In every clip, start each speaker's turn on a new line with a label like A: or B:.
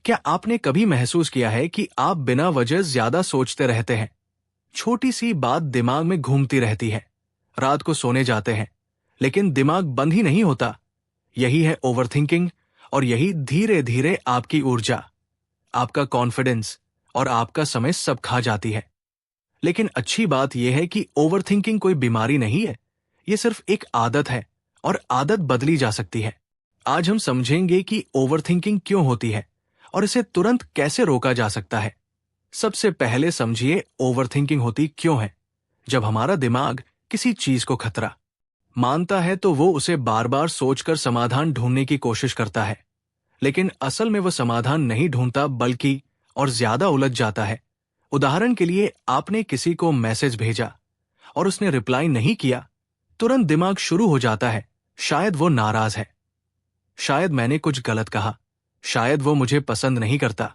A: क्या आपने कभी महसूस किया है कि आप बिना वजह ज्यादा सोचते रहते हैं? छोटी सी बात दिमाग में घूमती रहती है। रात को सोने जाते हैं, लेकिन दिमाग बंद ही नहीं होता। यही है ओवरथिंकिंग, और यही धीरे धीरे आपकी ऊर्जा, आपका कॉन्फिडेंस और आपका समय सब खा जाती है। लेकिन अच्छी बात यह है कि ओवरथिंकिंग कोई बीमारी नहीं है, ये सिर्फ एक आदत है, और आदत बदली जा सकती है। आज हम समझेंगे कि ओवरथिंकिंग क्यों होती है और इसे तुरंत कैसे रोका जा सकता है। सबसे पहले समझिए ओवरथिंकिंग होती क्यों है। जब हमारा दिमाग किसी चीज को खतरा मानता है तो वो उसे बार बार सोचकर समाधान ढूंढने की कोशिश करता है, लेकिन असल में वो समाधान नहीं ढूंढता बल्कि और ज्यादा उलझ जाता है। उदाहरण के लिए, आपने किसी को मैसेज भेजा और उसने रिप्लाई नहीं किया। तुरंत दिमाग शुरू हो जाता है, शायद वो नाराज है, शायद मैंने कुछ गलत कहा, शायद वो मुझे पसंद नहीं करता।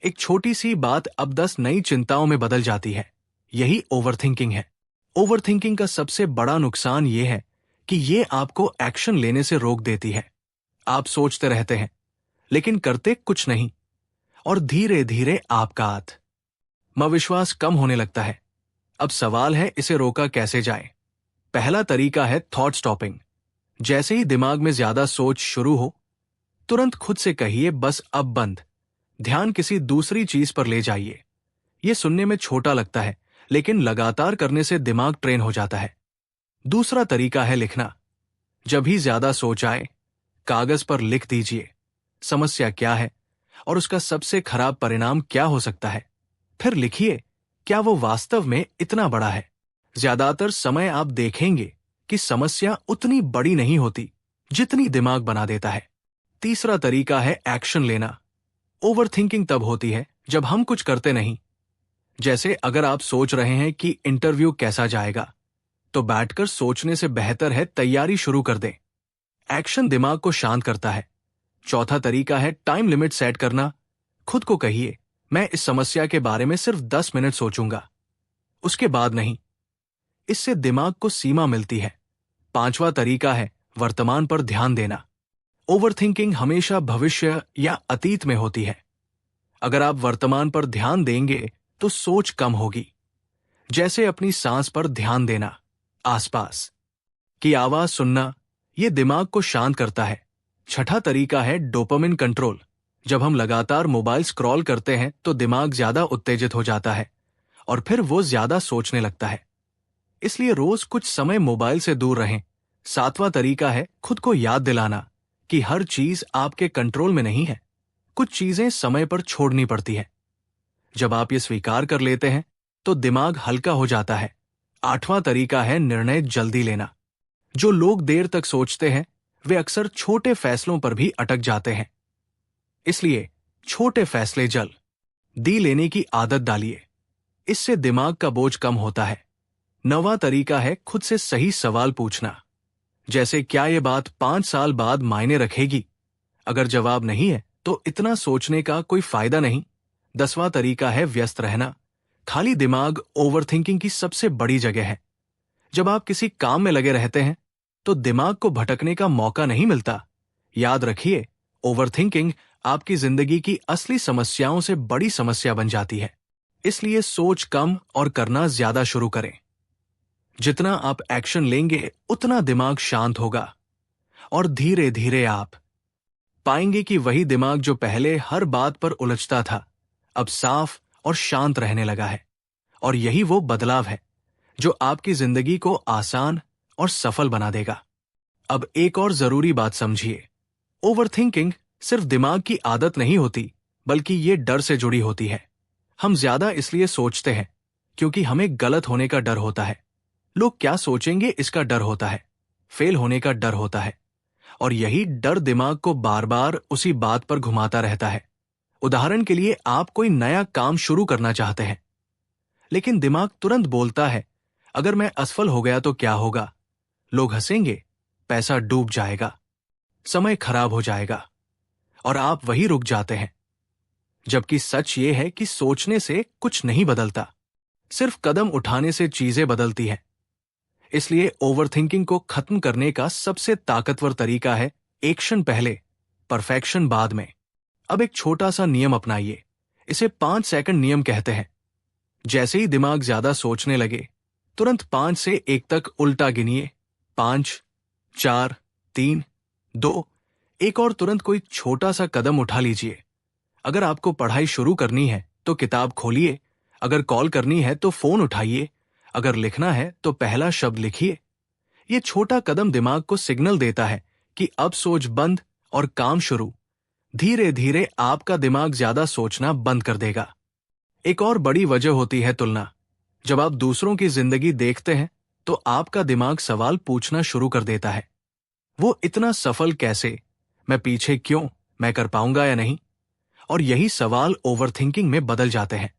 A: एक छोटी सी बात अब 10 नई चिंताओं में बदल जाती है। यही ओवरथिंकिंग है। ओवरथिंकिंग का सबसे बड़ा नुकसान यह है कि ये आपको एक्शन लेने से रोक देती है। आप सोचते रहते हैं, लेकिन करते कुछ नहीं, और धीरे धीरे आपका आत्मविश्वास कम होने लगता है। अब सवाल है, इसे रोका कैसे जाए? पहला तरीका है थॉट स्टॉपिंग। जैसे ही दिमाग में ज्यादा सोच शुरू हो, तुरंत खुद से कहिए, बस अब बंद। ध्यान किसी दूसरी चीज पर ले जाइए। यह सुनने में छोटा लगता है, लेकिन लगातार करने से दिमाग ट्रेन हो जाता है। दूसरा तरीका है लिखना। जब भी ज्यादा सोच आए, कागज पर लिख दीजिए समस्या क्या है और उसका सबसे खराब परिणाम क्या हो सकता है। फिर लिखिए, क्या वो वास्तव में इतना बड़ा है? ज्यादातर समय आप देखेंगे कि समस्या उतनी बड़ी नहीं होती जितनी दिमाग बना देता है। तीसरा तरीका है एक्शन लेना। ओवरथिंकिंग तब होती है जब हम कुछ करते नहीं। जैसे अगर आप सोच रहे हैं कि इंटरव्यू कैसा जाएगा, तो बैठकर सोचने से बेहतर है तैयारी शुरू कर दें। एक्शन दिमाग को शांत करता है। चौथा तरीका है टाइम लिमिट सेट करना। खुद को कहिए, मैं इस समस्या के बारे में सिर्फ 10 मिनट सोचूंगा, उसके बाद नहीं। इससे दिमाग को सीमा मिलती है। पांचवा तरीका है वर्तमान पर ध्यान देना। ओवरथिंकिंग हमेशा भविष्य या अतीत में होती है। अगर आप वर्तमान पर ध्यान देंगे तो सोच कम होगी। जैसे अपनी सांस पर ध्यान देना, आसपास की आवाज सुनना, यह दिमाग को शांत करता है। छठा तरीका है डोपामिन कंट्रोल। जब हम लगातार मोबाइल स्क्रॉल करते हैं तो दिमाग ज्यादा उत्तेजित हो जाता है और फिर वो ज्यादा सोचने लगता है। इसलिए रोज कुछ समय मोबाइल से दूर रहें। सातवां तरीका है खुद को याद दिलाना कि हर चीज आपके कंट्रोल में नहीं है। कुछ चीजें समय पर छोड़नी पड़ती है। जब आप ये स्वीकार कर लेते हैं तो दिमाग हल्का हो जाता है। आठवां तरीका है निर्णय जल्दी लेना। जो लोग देर तक सोचते हैं वे अक्सर छोटे फैसलों पर भी अटक जाते हैं। इसलिए छोटे फैसले जल्दी लेने की आदत डालिए। इससे दिमाग का बोझ कम होता है। नौवां तरीका है खुद से सही सवाल पूछना। जैसे, क्या यह बात 5 साल बाद मायने रखेगी? अगर जवाब नहीं है तो इतना सोचने का कोई फायदा नहीं। 10वां तरीका है व्यस्त रहना। खाली दिमाग ओवरथिंकिंग की सबसे बड़ी जगह है। जब आप किसी काम में लगे रहते हैं तो दिमाग को भटकने का मौका नहीं मिलता। याद रखिए, ओवरथिंकिंग आपकी जिंदगी की असली समस्याओं से बड़ी समस्या बन जाती है। इसलिए सोच कम और करना ज्यादा शुरू करें। जितना आप एक्शन लेंगे उतना दिमाग शांत होगा, और धीरे धीरे आप पाएंगे कि वही दिमाग जो पहले हर बात पर उलझता था, अब साफ और शांत रहने लगा है। और यही वो बदलाव है जो आपकी जिंदगी को आसान और सफल बना देगा। अब एक और जरूरी बात समझिए, ओवरथिंकिंग सिर्फ दिमाग की आदत नहीं होती, बल्कि ये डर से जुड़ी होती है। हम ज्यादा इसलिए सोचते हैं क्योंकि हमें गलत होने का डर होता है। लोग क्या सोचेंगे इसका डर होता है, फेल होने का डर होता है, और यही डर दिमाग को बार बार उसी बात पर घुमाता रहता है। उदाहरण के लिए, आप कोई नया काम शुरू करना चाहते हैं, लेकिन दिमाग तुरंत बोलता है, अगर मैं असफल हो गया तो क्या होगा? लोग हंसेंगे, पैसा डूब जाएगा, समय खराब हो जाएगा, और आप वहीं रुक जाते हैं। जबकि सच ये है कि सोचने से कुछ नहीं बदलता, सिर्फ कदम उठाने से चीजें बदलती हैं। इसलिए ओवरथिंकिंग को खत्म करने का सबसे ताकतवर तरीका है एक्शन पहले, परफेक्शन बाद में। अब एक छोटा सा नियम अपनाइए। इसे 5 सेकंड नियम कहते हैं। जैसे ही दिमाग ज्यादा सोचने लगे, तुरंत 5 से 1 तक उल्टा गिनिए। 5, 4, 3, 2, 1 और तुरंत कोई छोटा सा कदम उठा लीजिए। अगर आपको पढ़ाई शुरू करनी है तो किताब खोलिए, अगर कॉल करनी है तो फोन उठाइए, अगर लिखना है तो पहला शब्द लिखिए। ये छोटा कदम दिमाग को सिग्नल देता है कि अब सोच बंद और काम शुरू। धीरे धीरे आपका दिमाग ज्यादा सोचना बंद कर देगा। एक और बड़ी वजह होती है तुलना। जब आप दूसरों की जिंदगी देखते हैं तो आपका दिमाग सवाल पूछना शुरू कर देता है। वो इतना सफल कैसे? मैं पीछे क्यों? मैं कर पाऊंगा या नहीं? और यही सवाल ओवरथिंकिंग में बदल जाते हैं।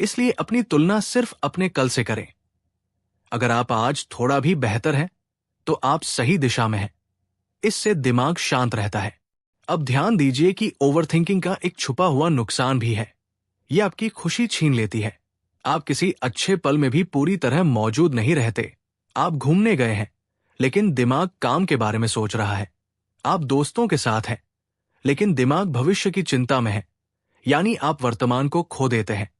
A: इसलिए अपनी तुलना सिर्फ अपने कल से करें। अगर आप आज थोड़ा भी बेहतर हैं, तो आप सही दिशा में हैं। इससे दिमाग शांत रहता है। अब ध्यान दीजिए कि ओवरथिंकिंग का एक छुपा हुआ नुकसान भी है। यह आपकी खुशी छीन लेती है। आप किसी अच्छे पल में भी पूरी तरह मौजूद नहीं रहते। आप घूमने गए हैं, लेकिन दिमाग काम के बारे में सोच रहा है। आप दोस्तों के साथ हैं, लेकिन दिमाग भविष्य की चिंता में है। यानी आप वर्तमान को खो देते हैं।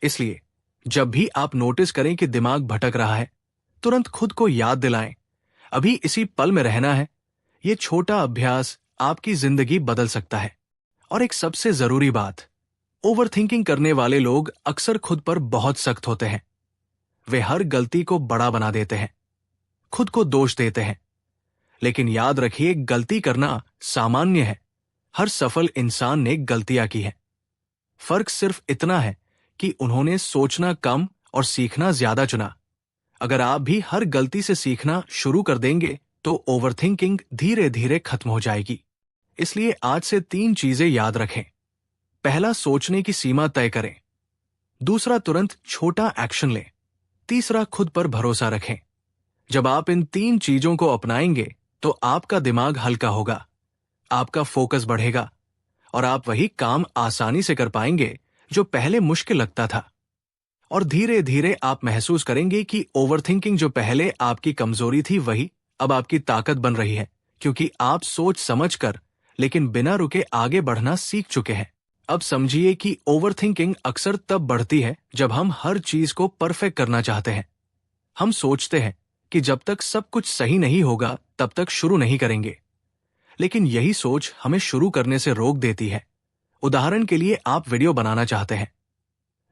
A: इसलिए जब भी आप नोटिस करें कि दिमाग भटक रहा है, तुरंत खुद को याद दिलाएं, अभी इसी पल में रहना है। यह छोटा अभ्यास आपकी जिंदगी बदल सकता है। और एक सबसे जरूरी बात, ओवरथिंकिंग करने वाले लोग अक्सर खुद पर बहुत सख्त होते हैं। वे हर गलती को बड़ा बना देते हैं, खुद को दोष देते हैं। लेकिन याद रखिए, गलती करना सामान्य है। हर सफल इंसान ने गलतियां की हैं। फर्क सिर्फ इतना है कि उन्होंने सोचना कम और सीखना ज्यादा चुना। अगर आप भी हर गलती से सीखना शुरू कर देंगे तो ओवरथिंकिंग धीरे धीरे खत्म हो जाएगी। इसलिए आज से 3 चीजें याद रखें। पहला, सोचने की सीमा तय करें। दूसरा, तुरंत छोटा एक्शन लें। तीसरा, खुद पर भरोसा रखें। जब आप इन 3 चीजों को अपनाएंगे तो आपका दिमाग हल्का होगा, आपका फोकस बढ़ेगा और आप वही काम आसानी से कर पाएंगे जो पहले मुश्किल लगता था। और धीरे धीरे आप महसूस करेंगे कि ओवरथिंकिंग जो पहले आपकी कमजोरी थी, वही अब आपकी ताकत बन रही है, क्योंकि आप सोच समझकर लेकिन बिना रुके आगे बढ़ना सीख चुके हैं। अब समझिए कि ओवरथिंकिंग अक्सर तब बढ़ती है जब हम हर चीज को परफेक्ट करना चाहते हैं। हम सोचते हैं कि जब तक सब कुछ सही नहीं होगा तब तक शुरू नहीं करेंगे। लेकिन यही सोच हमें शुरू करने से रोक देती है। उदाहरण के लिए, आप वीडियो बनाना चाहते हैं।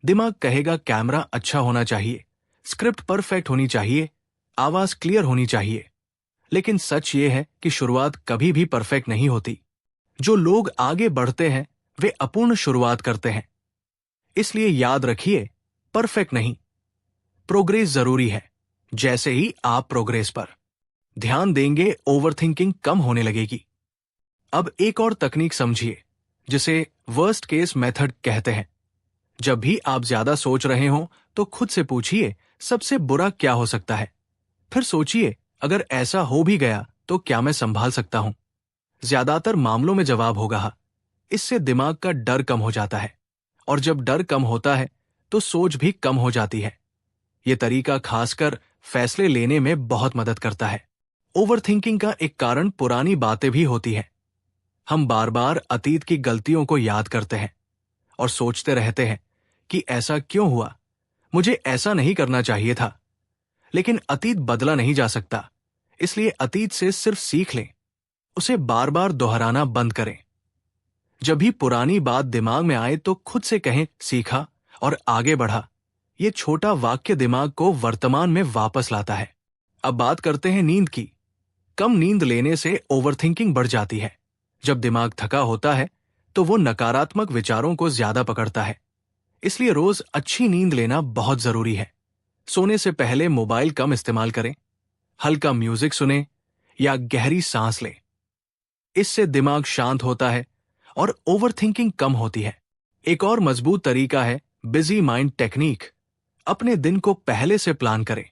A: दिमाग कहेगा कैमरा अच्छा होना चाहिए, स्क्रिप्ट परफेक्ट होनी चाहिए, आवाज क्लियर होनी चाहिए। लेकिन सच ये है कि शुरुआत कभी भी परफेक्ट नहीं होती। जो लोग आगे बढ़ते हैं वे अपूर्ण शुरुआत करते हैं। इसलिए याद रखिए, परफेक्ट नहीं, प्रोग्रेस जरूरी है। जैसे ही आप प्रोग्रेस पर ध्यान देंगे, ओवरथिंकिंग कम होने लगेगी। अब एक और तकनीक समझिए, जिसे वर्स्ट केस मेथड कहते हैं। जब भी आप ज्यादा सोच रहे हो तो खुद से पूछिए, सबसे बुरा क्या हो सकता है? फिर सोचिए, अगर ऐसा हो भी गया तो क्या मैं संभाल सकता हूं? ज्यादातर मामलों में जवाब होगा हाँ। इससे दिमाग का डर कम हो जाता है, और जब डर कम होता है तो सोच भी कम हो जाती है। यह तरीका खासकर फैसले लेने में बहुत मदद करता है। ओवरथिंकिंग का एक कारण पुरानी बातें भी होती हैं। हम बार बार अतीत की गलतियों को याद करते हैं और सोचते रहते हैं कि ऐसा क्यों हुआ, मुझे ऐसा नहीं करना चाहिए था। लेकिन अतीत बदला नहीं जा सकता, इसलिए अतीत से सिर्फ सीख लें, उसे बार बार दोहराना बंद करें। जब भी पुरानी बात दिमाग में आए तो खुद से कहें, सीखा और आगे बढ़ा। यह छोटा वाक्य दिमाग को वर्तमान में वापस लाता है। अब बात करते हैं नींद की। कम नींद लेने से ओवरथिंकिंग बढ़ जाती है। जब दिमाग थका होता है तो वो नकारात्मक विचारों को ज्यादा पकड़ता है। इसलिए रोज अच्छी नींद लेना बहुत जरूरी है। सोने से पहले मोबाइल कम इस्तेमाल करें, हल्का म्यूजिक सुनें या गहरी सांस लें। इससे दिमाग शांत होता है और ओवरथिंकिंग कम होती है। एक और मजबूत तरीका है बिजी माइंड टेक्निक। अपने दिन को पहले से प्लान करें।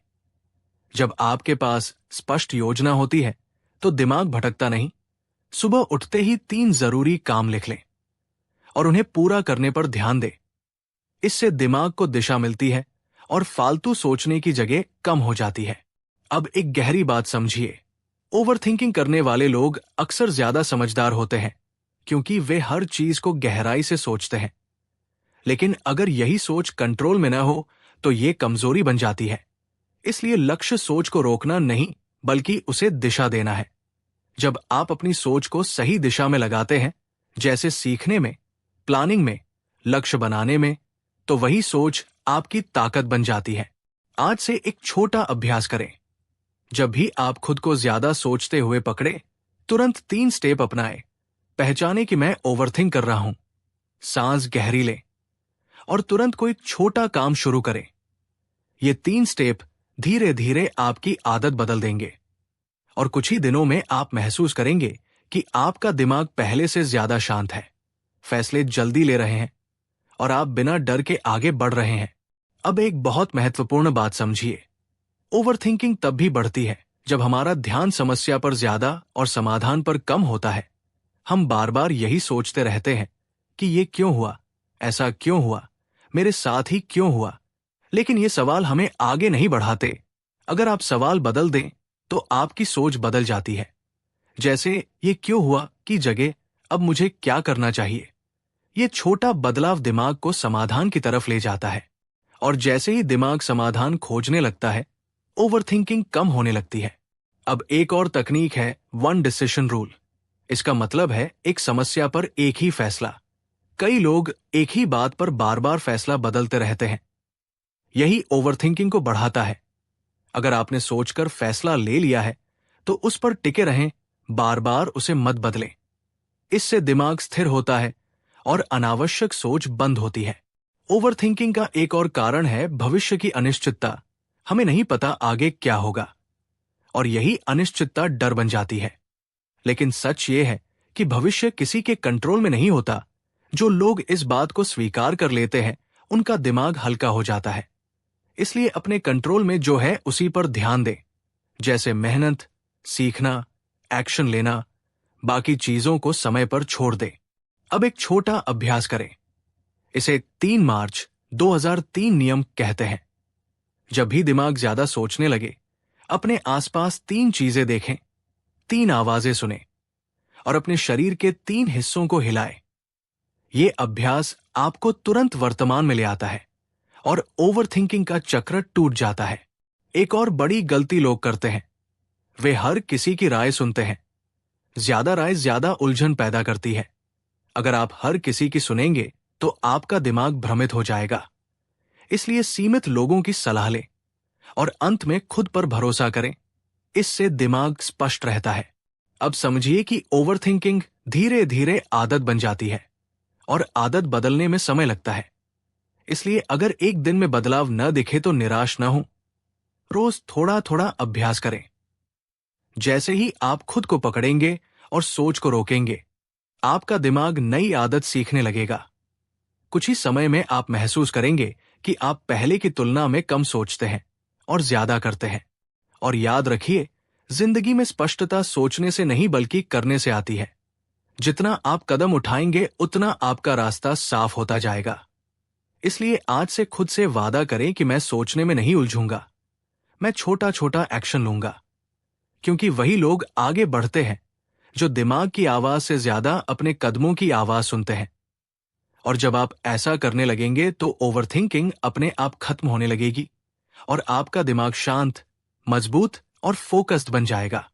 A: जब आपके पास स्पष्ट योजना होती है तो दिमाग भटकता नहीं। सुबह उठते ही 3 जरूरी काम लिख लें और उन्हें पूरा करने पर ध्यान दें। इससे दिमाग को दिशा मिलती है और फालतू सोचने की जगह कम हो जाती है। अब एक गहरी बात समझिए, ओवरथिंकिंग करने वाले लोग अक्सर ज्यादा समझदार होते हैं, क्योंकि वे हर चीज को गहराई से सोचते हैं। लेकिन अगर यही सोच कंट्रोल में न हो तो ये कमजोरी बन जाती है। इसलिए लक्ष्य सोच को रोकना नहीं, बल्कि उसे दिशा देना है। जब आप अपनी सोच को सही दिशा में लगाते हैं, जैसे सीखने में, प्लानिंग में, लक्ष्य बनाने में, तो वही सोच आपकी ताकत बन जाती है। आज से एक छोटा अभ्यास करें। जब भी आप खुद को ज्यादा सोचते हुए पकड़े, तुरंत 3 स्टेप अपनाएं। पहचाने कि मैं ओवरथिंक कर रहा हूं, सांस गहरी लें और तुरंत कोई छोटा काम शुरू करें। ये 3 स्टेप धीरे धीरे आपकी आदत बदल देंगे और कुछ ही दिनों में आप महसूस करेंगे कि आपका दिमाग पहले से ज्यादा शांत है, फैसले जल्दी ले रहे हैं और आप बिना डर के आगे बढ़ रहे हैं। अब एक बहुत महत्वपूर्ण बात समझिए। ओवरथिंकिंग तब भी बढ़ती है जब हमारा ध्यान समस्या पर ज्यादा और समाधान पर कम होता है। हम बार बार यही सोचते रहते हैं कि ये क्यों हुआ, ऐसा क्यों हुआ, मेरे साथ ही क्यों हुआ। लेकिन ये सवाल हमें आगे नहीं बढ़ाते। अगर आप सवाल बदल दें तो आपकी सोच बदल जाती है। जैसे ये क्यों हुआ की जगह अब मुझे क्या करना चाहिए। ये छोटा बदलाव दिमाग को समाधान की तरफ ले जाता है और जैसे ही दिमाग समाधान खोजने लगता है, ओवरथिंकिंग कम होने लगती है। अब एक और तकनीक है वन डिसीजन रूल। इसका मतलब है एक समस्या पर एक ही फैसला। कई लोग एक ही बात पर बार बार फैसला बदलते रहते हैं। यही ओवरथिंकिंग को बढ़ाता है। अगर आपने सोचकर फैसला ले लिया है तो उस पर टिके रहें, बार बार उसे मत बदलें। इससे दिमाग स्थिर होता है और अनावश्यक सोच बंद होती है। ओवरथिंकिंग का एक और कारण है भविष्य की अनिश्चितता। हमें नहीं पता आगे क्या होगा और यही अनिश्चितता डर बन जाती है। लेकिन सच ये है कि भविष्य किसी के कंट्रोल में नहीं होता। जो लोग इस बात को स्वीकार कर लेते हैं, उनका दिमाग हल्का हो जाता है। इसलिए अपने कंट्रोल में जो है उसी पर ध्यान दें, जैसे मेहनत, सीखना, एक्शन लेना। बाकी चीजों को समय पर छोड़ दें। अब एक छोटा अभ्यास करें। इसे 3 मार्च 2003 नियम कहते हैं। जब भी दिमाग ज्यादा सोचने लगे, अपने आसपास 3 चीजें देखें, 3 आवाजें सुने और अपने शरीर के 3 हिस्सों को हिलाएं। ये अभ्यास आपको तुरंत वर्तमान में ले आता है और ओवरथिंकिंग का चक्र टूट जाता है। एक और बड़ी गलती लोग करते हैं, वे हर किसी की राय सुनते हैं। ज्यादा राय ज्यादा उलझन पैदा करती है। अगर आप हर किसी की सुनेंगे तो आपका दिमाग भ्रमित हो जाएगा। इसलिए सीमित लोगों की सलाह लें और अंत में खुद पर भरोसा करें। इससे दिमाग स्पष्ट रहता है। अब समझिए कि ओवरथिंकिंग धीरे धीरे आदत बन जाती है और आदत बदलने में समय लगता है। इसलिए अगर एक दिन में बदलाव न दिखे तो निराश न हो। रोज थोड़ा थोड़ा अभ्यास करें। जैसे ही आप खुद को पकड़ेंगे और सोच को रोकेंगे, आपका दिमाग नई आदत सीखने लगेगा। कुछ ही समय में आप महसूस करेंगे कि आप पहले की तुलना में कम सोचते हैं और ज्यादा करते हैं। और याद रखिए, जिंदगी में स्पष्टता सोचने से नहीं बल्कि करने से आती है। जितना आप कदम उठाएंगे उतना आपका रास्ता साफ होता जाएगा। इसलिए आज से खुद से वादा करें कि मैं सोचने में नहीं उलझूंगा। मैं छोटा छोटा एक्शन लूंगा, क्योंकि वही लोग आगे बढ़ते हैं जो दिमाग की आवाज से ज्यादा अपने कदमों की आवाज सुनते हैं। और जब आप ऐसा करने लगेंगे तो ओवरथिंकिंग अपने आप खत्म होने लगेगी और आपका दिमाग शांत, मजबूत और फोकस्ड बन जाएगा।